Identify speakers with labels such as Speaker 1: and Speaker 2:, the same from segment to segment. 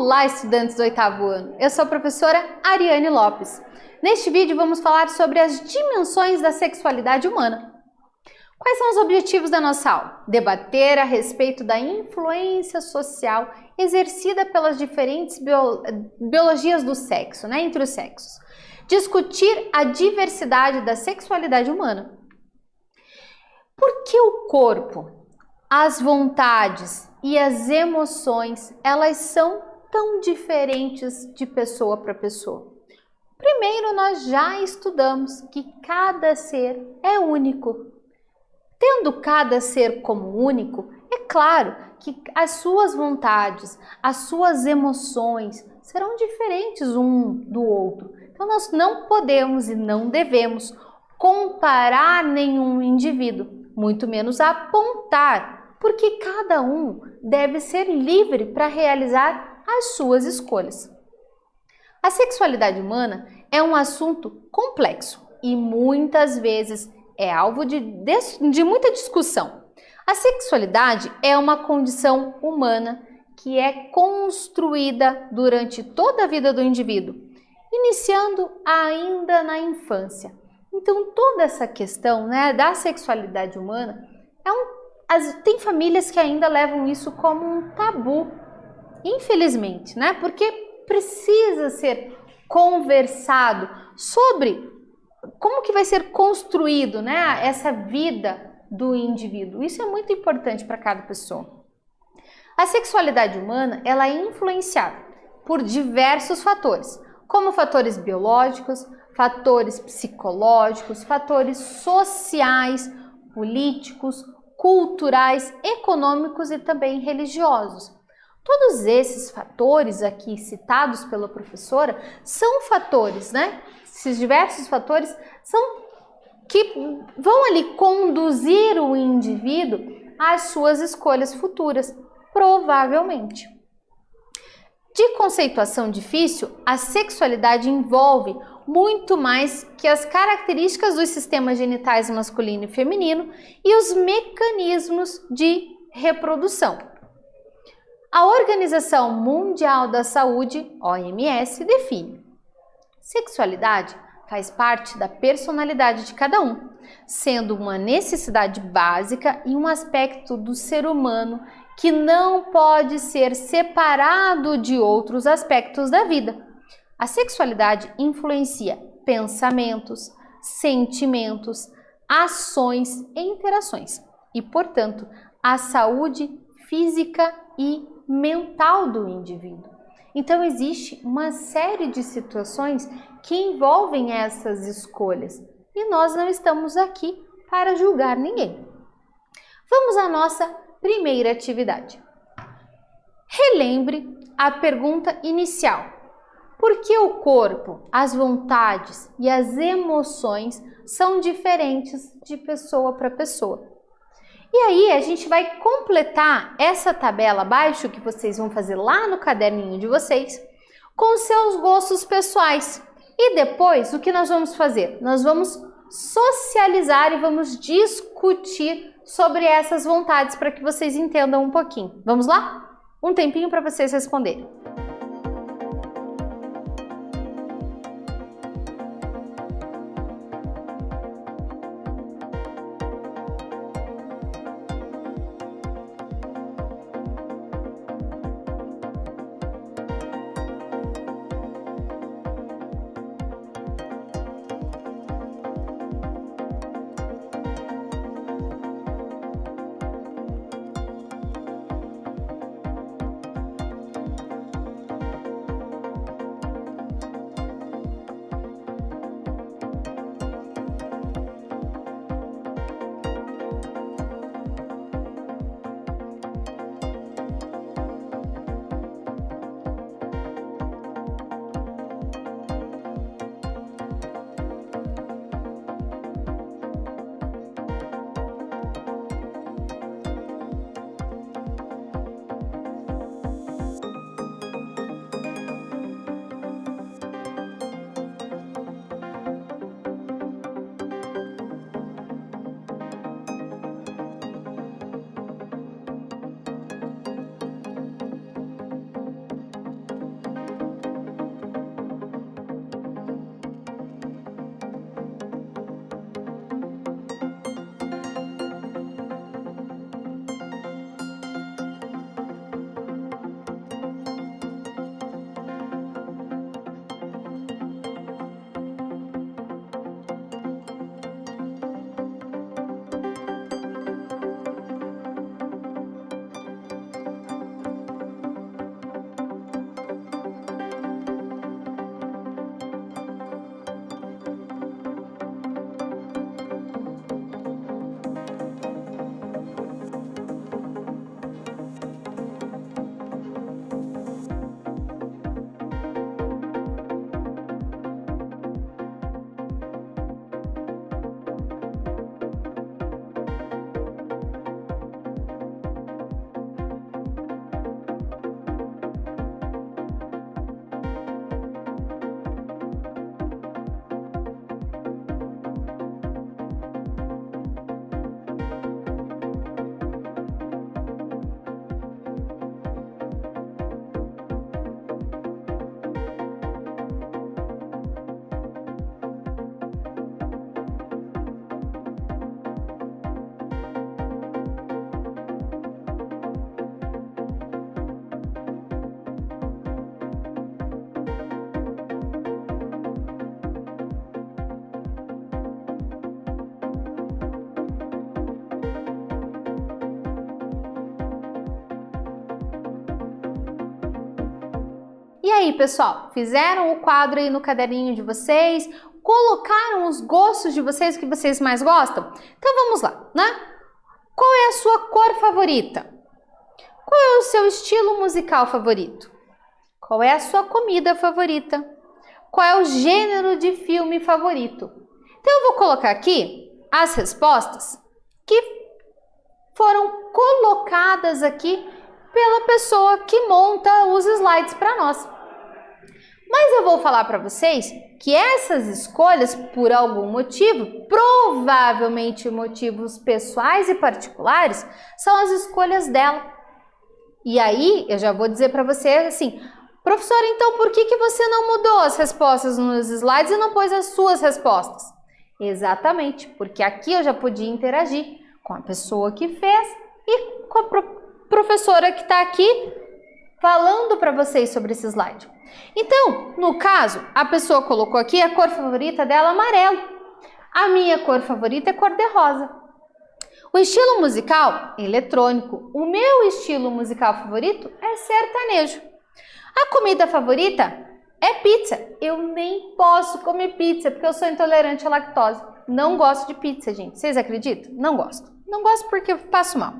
Speaker 1: Olá, estudantes do 8º ano! Eu sou a professora Ariane Lopes. Neste vídeo vamos falar sobre as dimensões da sexualidade humana. Quais são os objetivos da nossa aula? Debater a respeito da influência social exercida pelas diferentes biologias do sexo, entre os sexos. Discutir a diversidade da sexualidade humana. Por que o corpo, as vontades e as emoções, elas são tão diferentes de pessoa para pessoa? Primeiro, nós já estudamos que cada ser é único. Tendo cada ser como único, é claro que as suas vontades, as suas emoções serão diferentes um do outro. Então, nós não podemos e não devemos comparar nenhum indivíduo, muito menos apontar, porque cada um deve ser livre para realizar as suas escolhas. A sexualidade humana é um assunto complexo e muitas vezes é alvo de muita discussão. A sexualidade é uma condição humana que é construída durante toda a vida do indivíduo, iniciando ainda na infância. Então, toda essa questão da sexualidade humana, tem famílias que ainda levam isso como um tabu, infelizmente, porque precisa ser conversado sobre como que vai ser construído essa vida do indivíduo. Isso é muito importante para cada pessoa. A sexualidade humana ela é influenciada por diversos fatores, como fatores biológicos, fatores psicológicos, fatores sociais, políticos, culturais, econômicos e também religiosos. Todos esses fatores aqui citados pela professora são fatores, Esses diversos fatores são que vão ali conduzir o indivíduo às suas escolhas futuras, provavelmente. De conceituação difícil, a sexualidade envolve muito mais que as características dos sistemas genitais masculino e feminino e os mecanismos de reprodução. A Organização Mundial da Saúde, OMS, define: sexualidade faz parte da personalidade de cada um, sendo uma necessidade básica e um aspecto do ser humano que não pode ser separado de outros aspectos da vida. A sexualidade influencia pensamentos, sentimentos, ações e interações e, portanto, a saúde física e mental do indivíduo. Então, existe uma série de situações que envolvem essas escolhas e nós não estamos aqui para julgar ninguém. Vamos à nossa primeira atividade. Relembre a pergunta inicial. Por que o corpo, as vontades e as emoções são diferentes de pessoa para pessoa? E aí a gente vai completar essa tabela abaixo, que vocês vão fazer lá no caderninho de vocês, com seus gostos pessoais. E depois, o que nós vamos fazer? Nós vamos socializar e vamos discutir sobre essas vontades para que vocês entendam um pouquinho. Vamos lá? Um tempinho para vocês responderem. E aí, pessoal, fizeram o quadro aí no caderninho de vocês? Colocaram os gostos de vocês, o que vocês mais gostam? Então vamos lá, né? Qual é a sua cor favorita? Qual é o seu estilo musical favorito? Qual é a sua comida favorita? Qual é o gênero de filme favorito? Então eu vou colocar aqui as respostas que foram colocadas aqui pela pessoa que monta os slides para nós. Mas eu vou falar para vocês que essas escolhas, por algum motivo, provavelmente motivos pessoais e particulares, são as escolhas dela. E aí eu já vou dizer para você assim: professora, então por que você não mudou as respostas nos slides e não pôs as suas respostas? Exatamente, porque aqui eu já podia interagir com a pessoa que fez e com a professora que está aqui falando para vocês sobre esse slide. Então, no caso, a pessoa colocou aqui a cor favorita dela amarelo. A minha cor favorita é cor-de-rosa. O estilo musical, eletrônico. O meu estilo musical favorito é sertanejo. A comida favorita é pizza. Eu nem posso comer pizza porque eu sou intolerante à lactose. Não gosto de pizza, gente. Vocês acreditam? Não gosto. Não gosto porque eu passo mal.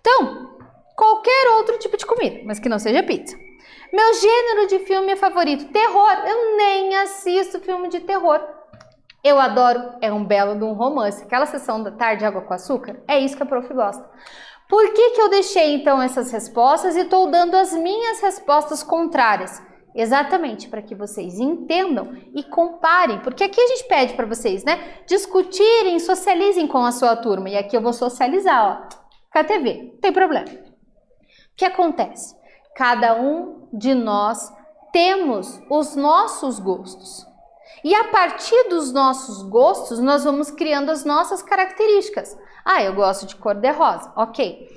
Speaker 1: Então, qualquer outro tipo de comida, mas que não seja pizza. Meu gênero de filme favorito, terror. Eu nem assisto filme de terror. Eu adoro, é um belo de um romance. Aquela sessão da tarde, água com açúcar, é isso que a prof gosta. Por que eu deixei então essas respostas e estou dando as minhas respostas contrárias? Exatamente, para que vocês entendam e comparem, porque aqui a gente pede para vocês, né, discutirem, socializem com a sua turma, e aqui eu vou socializar, ó, com a TV, não tem problema. O que acontece? Cada um de nós temos os nossos gostos, e a partir dos nossos gostos, nós vamos criando as nossas características. Ah, eu gosto de cor-de-rosa, ok.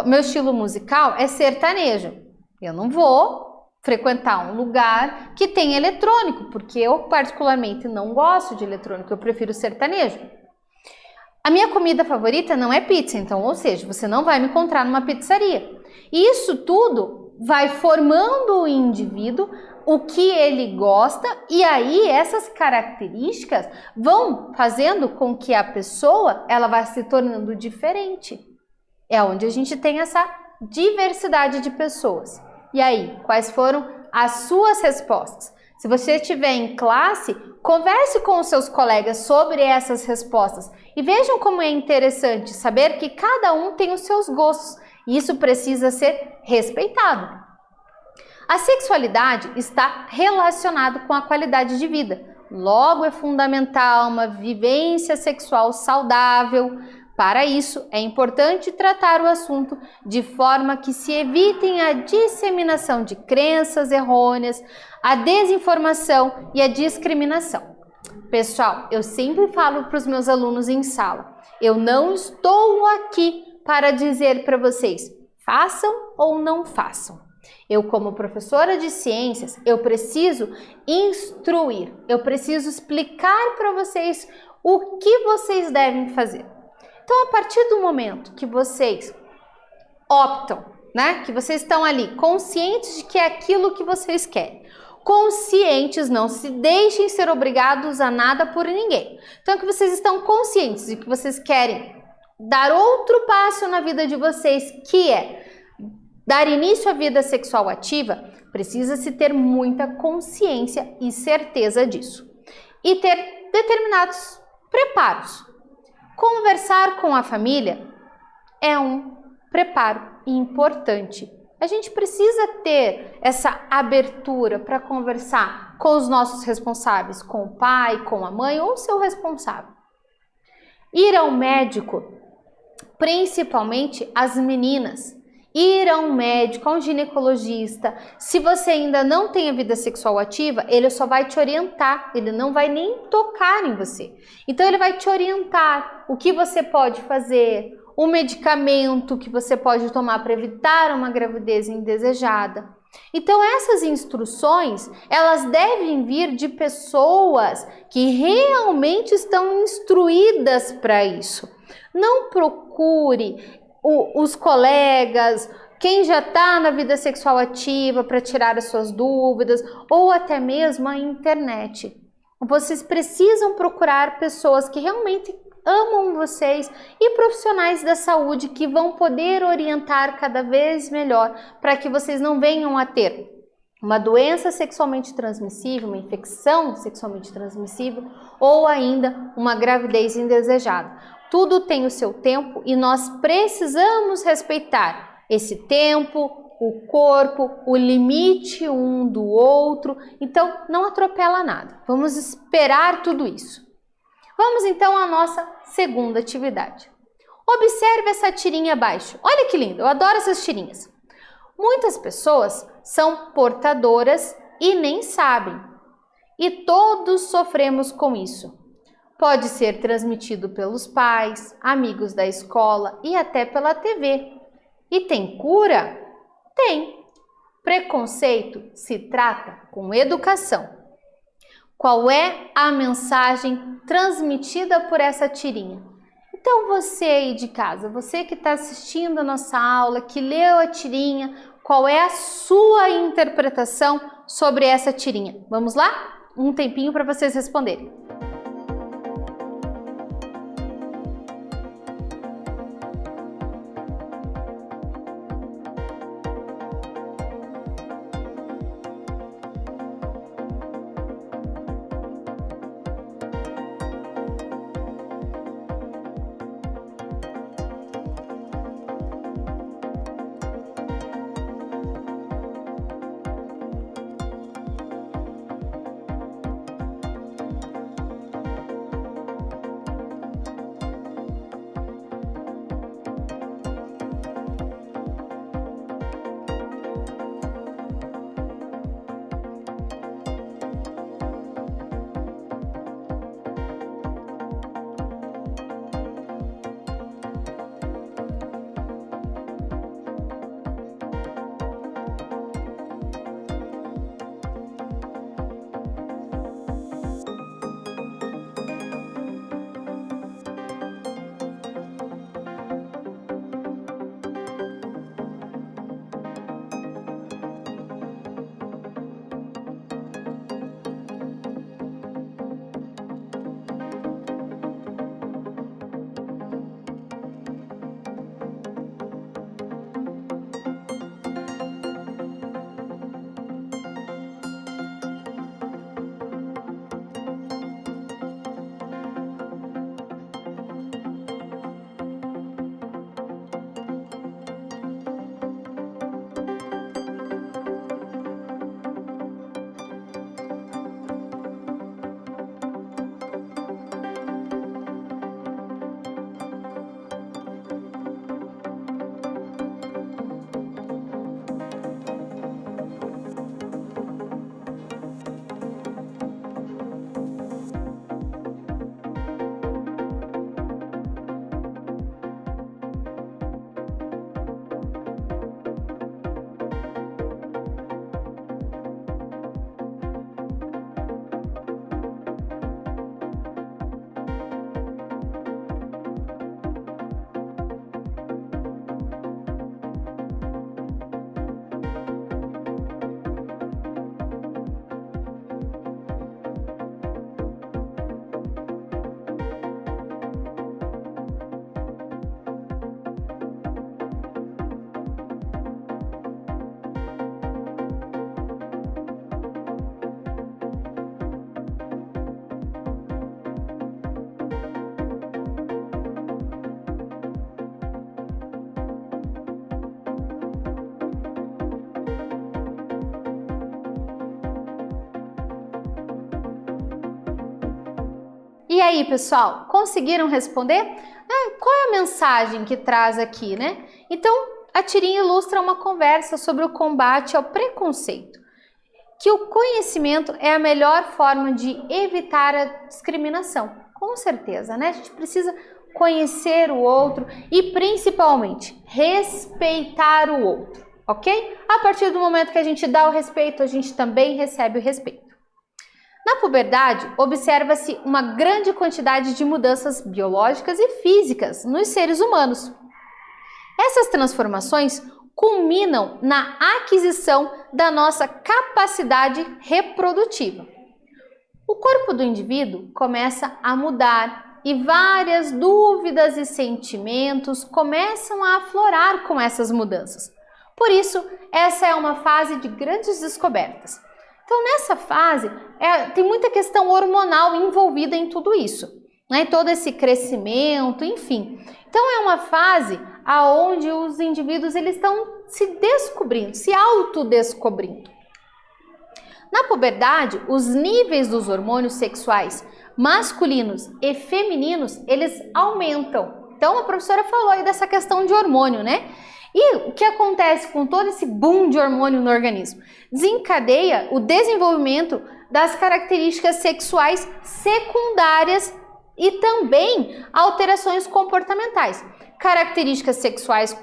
Speaker 1: Meu estilo musical é sertanejo, eu não vou frequentar um lugar que tem eletrônico, porque eu particularmente não gosto de eletrônico, eu prefiro sertanejo. A minha comida favorita não é pizza, então, ou seja, você não vai me encontrar numa pizzaria. E isso tudo vai formando o indivíduo, o que ele gosta, e aí essas características vão fazendo com que a pessoa ela vá se tornando diferente. É onde a gente tem essa diversidade de pessoas. E aí, quais foram as suas respostas? Se você estiver em classe, converse com os seus colegas sobre essas respostas e vejam como é interessante saber que cada um tem os seus gostos e isso precisa ser respeitado. A sexualidade está relacionada com a qualidade de vida. Logo, é fundamental uma vivência sexual saudável. Para isso, é importante tratar o assunto de forma que se evitem a disseminação de crenças errôneas, a desinformação e a discriminação. Pessoal, eu sempre falo para os meus alunos em sala, eu não estou aqui para dizer para vocês, façam ou não façam. Eu, como professora de ciências, eu preciso instruir, eu preciso explicar para vocês o que vocês devem fazer. Então, a partir do momento que vocês optam, né, que vocês estão ali conscientes de que é aquilo que vocês querem, conscientes, não se deixem ser obrigados a nada por ninguém. Então, que vocês estão conscientes de que vocês querem dar outro passo na vida de vocês, que é dar início à vida sexual ativa, precisa-se ter muita consciência e certeza disso. E ter determinados preparos. Conversar com a família é um preparo importante. A gente precisa ter essa abertura para conversar com os nossos responsáveis, com o pai, com a mãe ou o seu responsável. Ir ao médico, principalmente as meninas, ir a um médico, a um ginecologista. Se você ainda não tem a vida sexual ativa, ele só vai te orientar, ele não vai nem tocar em você. Então ele vai te orientar o que você pode fazer, o medicamento que você pode tomar para evitar uma gravidez indesejada. Então essas instruções, elas devem vir de pessoas que realmente estão instruídas para isso. Não procure os colegas quem já está na vida sexual ativa para tirar as suas dúvidas, ou até mesmo a internet. Vocês precisam procurar pessoas que realmente amam vocês e profissionais da saúde que vão poder orientar cada vez melhor para que vocês não venham a ter uma doença sexualmente transmissível, uma infecção sexualmente transmissível ou ainda uma gravidez indesejada. Tudo tem o seu tempo e nós precisamos respeitar esse tempo, o corpo, o limite um do outro. Então, não atropela nada. Vamos esperar tudo isso. Vamos então à nossa segunda atividade. Observe essa tirinha abaixo. Olha que lindo, eu adoro essas tirinhas. Muitas pessoas são portadoras e nem sabem. E todos sofremos com isso. Pode ser transmitido pelos pais, amigos da escola e até pela TV. E tem cura? Tem. Preconceito se trata com educação. Qual é a mensagem transmitida por essa tirinha? Então você aí de casa, você que está assistindo a nossa aula, que leu a tirinha, qual é a sua interpretação sobre essa tirinha? Vamos lá? Um tempinho para vocês responderem. E aí, pessoal, conseguiram responder? Qual é a mensagem que traz aqui, né? Então, a tirinha ilustra uma conversa sobre o combate ao preconceito, que o conhecimento é a melhor forma de evitar a discriminação. Com certeza, né? A gente precisa conhecer o outro e, principalmente, respeitar o outro, ok? A partir do momento que a gente dá o respeito, a gente também recebe o respeito. Na puberdade, observa-se uma grande quantidade de mudanças biológicas e físicas nos seres humanos. Essas transformações culminam na aquisição da nossa capacidade reprodutiva. O corpo do indivíduo começa a mudar e várias dúvidas e sentimentos começam a aflorar com essas mudanças. Por isso, essa é uma fase de grandes descobertas. Então, nessa fase, tem muita questão hormonal envolvida em tudo isso, né? Todo esse crescimento, enfim. Então, é uma fase onde os indivíduos eles estão se descobrindo, se autodescobrindo. Na puberdade, os níveis dos hormônios sexuais masculinos e femininos, eles aumentam. Então, a professora falou aí dessa questão de hormônio, né? E o que acontece com todo esse boom de hormônio no organismo? Desencadeia o desenvolvimento das características sexuais secundárias e também alterações comportamentais. Características sexuais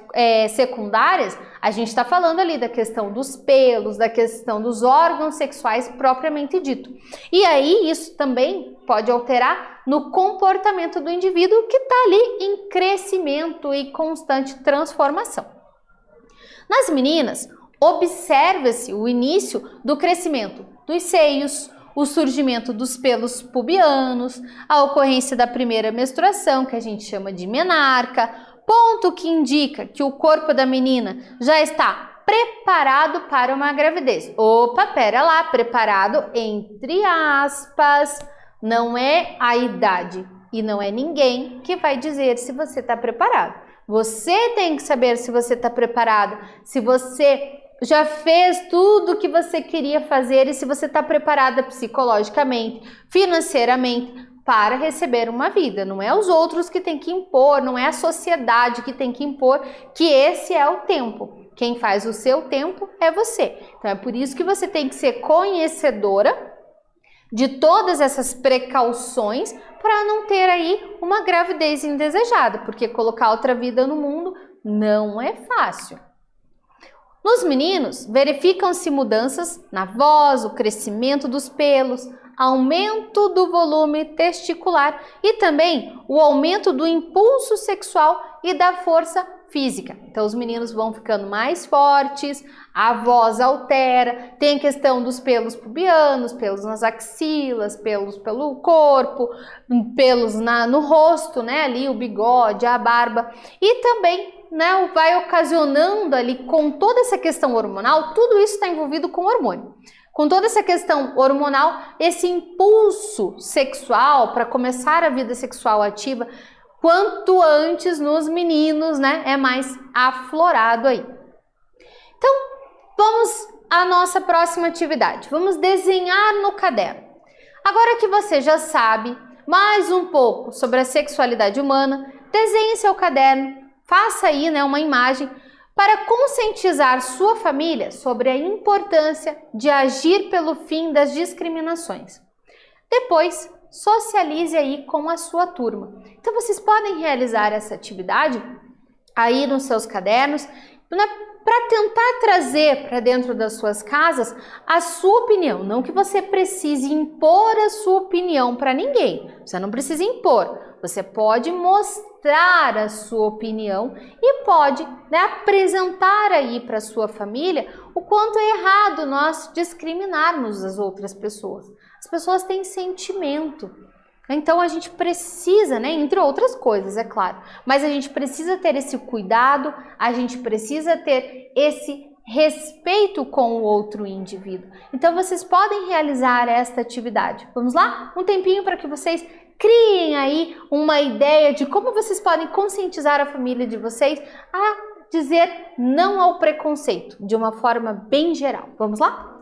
Speaker 1: secundárias, a gente está falando ali da questão dos pelos, da questão dos órgãos sexuais propriamente dito. E aí isso também pode alterar no comportamento do indivíduo que está ali em crescimento e constante transformação. Nas meninas, observa-se o início do crescimento dos seios, o surgimento dos pelos pubianos, a ocorrência da primeira menstruação, que a gente chama de menarca, ponto que indica que o corpo da menina já está preparado para uma gravidez. Opa, pera lá, preparado entre aspas, não é a idade e não é ninguém que vai dizer se você está preparado. Você tem que saber se você está preparado, se você já fez tudo o que você queria fazer e se você está preparada psicologicamente, financeiramente para receber uma vida. Não é os outros que tem que impor, não é a sociedade que tem que impor que esse é o tempo. Quem faz o seu tempo é você. Então é por isso que você tem que ser conhecedora de todas essas precauções para não ter aí uma gravidez indesejada, porque colocar outra vida no mundo não é fácil. Nos meninos, verificam-se mudanças na voz, o crescimento dos pelos, aumento do volume testicular e também o aumento do impulso sexual e da força física. Então, os meninos vão ficando mais fortes, a voz altera, tem a questão dos pelos pubianos, pelos nas axilas, pelos pelo corpo, pelos no rosto, né, ali o bigode, a barba e também vai ocasionando ali com toda essa questão hormonal, tudo isso está envolvido com hormônio. Com toda essa questão hormonal, esse impulso sexual para começar a vida sexual ativa, quanto antes nos meninos, né, é mais aflorado aí. Então, vamos à nossa próxima atividade. Vamos desenhar no caderno. Agora que você já sabe mais um pouco sobre a sexualidade humana, desenhe seu caderno, faça aí, né, uma imagem para conscientizar sua família sobre a importância de agir pelo fim das discriminações. Depois, socialize aí com a sua turma. Então, vocês podem realizar essa atividade aí nos seus cadernos, para tentar trazer para dentro das suas casas a sua opinião. Não que você precise impor a sua opinião para ninguém. Você não precisa impor. Você pode mostrar a sua opinião e pode, né, apresentar aí para sua família o quanto é errado nós discriminarmos as outras pessoas. As pessoas têm sentimento. Então a gente precisa, né, entre outras coisas, é claro, mas a gente precisa ter esse cuidado, a gente precisa ter esse respeito com o outro indivíduo. Então vocês podem realizar esta atividade. Vamos lá? Um tempinho para que vocês criem aí uma ideia de como vocês podem conscientizar a família de vocês a dizer não ao preconceito, de uma forma bem geral. Vamos lá?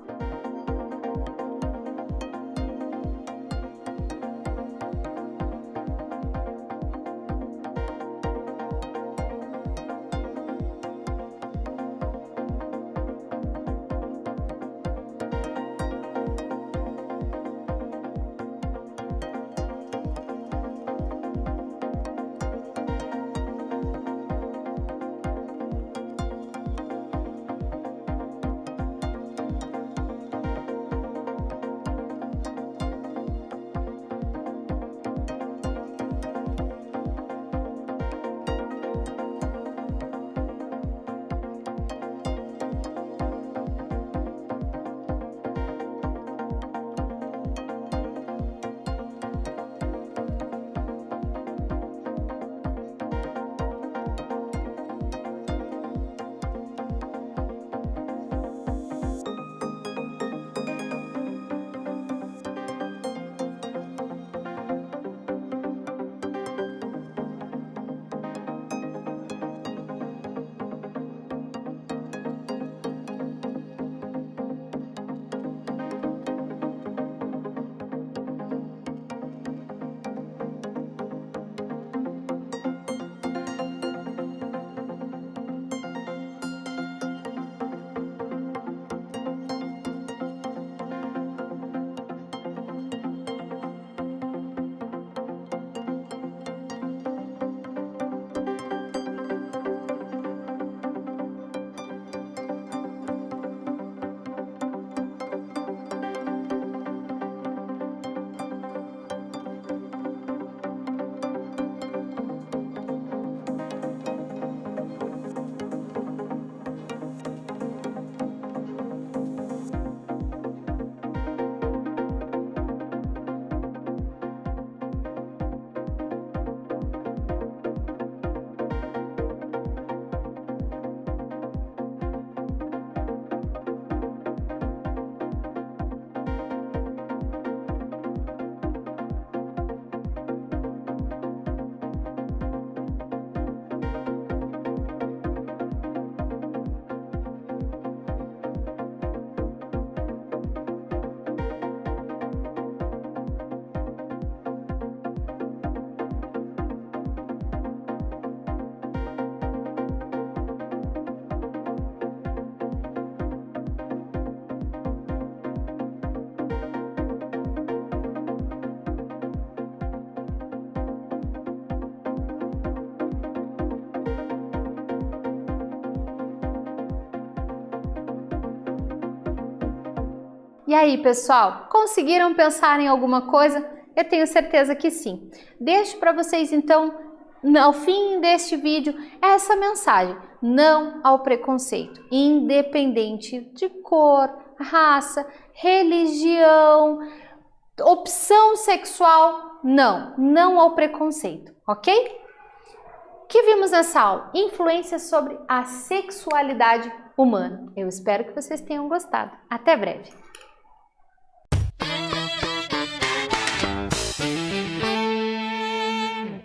Speaker 1: E aí, pessoal, conseguiram pensar em alguma coisa? Eu tenho certeza que sim. Deixo para vocês, então, ao fim deste vídeo, essa mensagem: não ao preconceito, independente de cor, raça, religião, opção sexual, não ao preconceito, ok? O que vimos nessa aula? Influências sobre a sexualidade humana. Eu espero que vocês tenham gostado. Até breve!